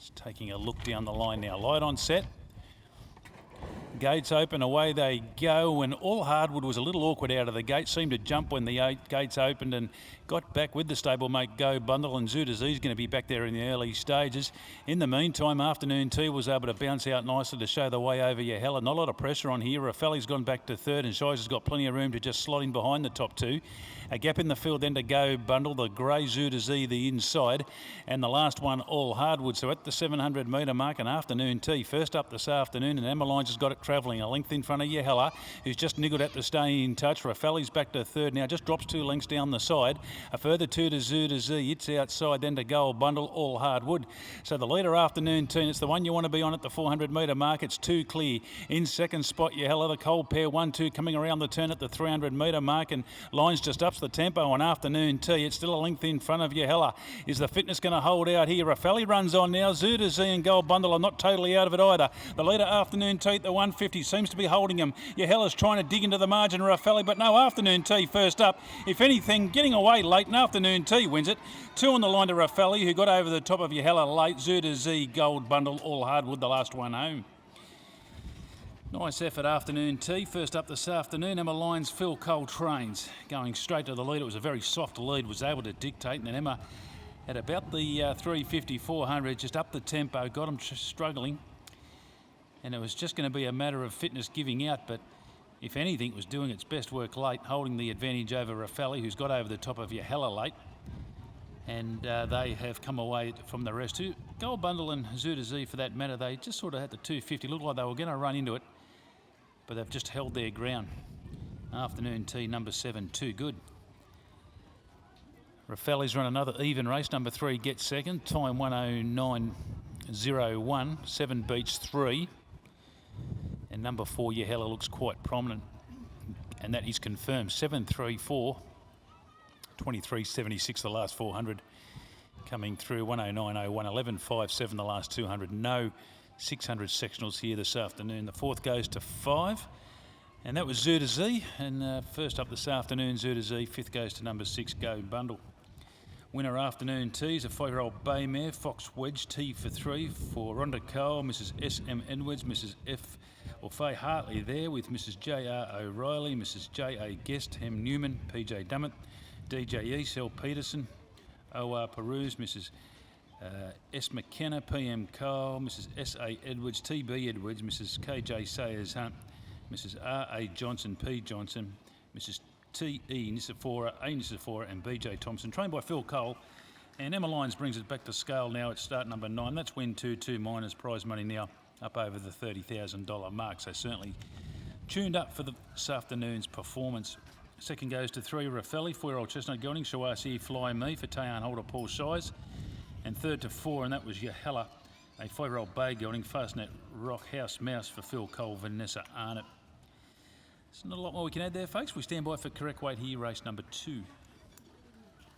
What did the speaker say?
Just taking a look down the line now. Light on set. Gates open, away they go, and All Hardwood was a little awkward out of the gate, seemed to jump when the gates opened and got back with the stablemate Go Bundle, and Zootazee going to be back there in the early stages. In the meantime, Afternoon Tea was able to bounce out nicely to show the way over Yahella. Not a lot of pressure on here. Rafelli's gone back to third, and Shies has got plenty of room to just slot in behind the top two. A gap in the field then to Go Bundle, the grey Zootazee the inside, and the last one All Hardwood. So at the 700 metre mark, an Afternoon Tea first up this afternoon, and Emma Lyons has got it travelling a length in front of Yahella, who's just niggled at to stay in touch. Rafelli's back to third now, just drops 2 lengths down the side. A further 2 to Zootazee. It's outside then to Gold Bundle, All Hardwood. So the leader, Afternoon Tea, it's the one you want to be on at the 400 metre mark. It's 2 clear. In second spot, Yahella, the cold pair, 1-2 coming around the turn at the 300 metre mark, and Lyons just ups the tempo on Afternoon Tea. It's still a length in front of Yahella. Is the fitness going to hold out here? Rafelli runs on now. Zootazee and Gold Bundle are not totally out of it either. The leader, Afternoon Tea, at the 150, seems to be holding him. Yahella's trying to dig into the margin, Rafelli, but no, Afternoon Tea first up. If anything, getting away late, and Afternoon Tea wins it. 2 on the line to Rafelli, who got over the top of Yahella late. Zootazee, Gold Bundle, All Hardwood, the last one home. Nice effort, Afternoon Tea. First up this afternoon, Emma Lyons, Phil Cole trains. Going straight to the lead. It was a very soft lead, was able to dictate, and then Emma at about the 350, 400, just up the tempo, got him struggling. And it was just going to be a matter of fitness giving out, but if anything, it was doing its best work late, holding the advantage over Rafelli, who's got over the top of Yahella late. And they have come away from the rest too. Gold Bundle and Zootazee, for that matter, they just sort of had the 250. Looked like they were going to run into it, but they've just held their ground. Afternoon Tea, number 7, too good. Rafelli's run another even race. Number 3 gets second. Time 1:09.01. 7 beats 3. And number 4, Yahella, looks quite prominent. And that is confirmed. 7:34. 23.76 the last 400. Coming through 1:09.01. 11.57 the last 200. No 600 sectionals here this afternoon. The 4th goes to 5. And that was Zootazee. And first up this afternoon, Zootazee. 5th goes to number 6, Go Bundle. Winner, Afternoon Tea, is a 5-year-old bay mare, Fox Wedge, T for 3 for Rhonda Cole, Mrs. S.M. Edwards, Mrs. F. or Faye Hartley there with Mrs. J.R. O'Reilly, Mrs. J.A. Guest, Hem Newman, P.J. Dummett, D.J. Esel Peterson, O.R. Peruse, Mrs. S. McKenna, P.M. Cole, Mrs. S.A. Edwards, T.B. Edwards, Mrs. K.J. Sayers Hunt, Mrs. R.A. Johnson, P. Johnson, Mrs. T.E. Nisifora, A. Nisifora and B.J. Thompson, trained by Phil Cole. And Emma Lyons brings it back to scale now at start number 9. That's win 2 minors, prize money now up over the $30,000 mark. So certainly tuned up for this afternoon's performance. Second goes to 3, Rafelli, 4-year-old Chestnut Gelding, Shawasi Fly Me for Tayan Holder, Paul Shies. And third to 4, and that was Yahella, a 5-year-old bay gelding, Fastnet Rock House Mouse for Phil Cole, Vanessa Arnott. There's not a lot more we can add there, folks. We stand by for correct weight here, race number 2.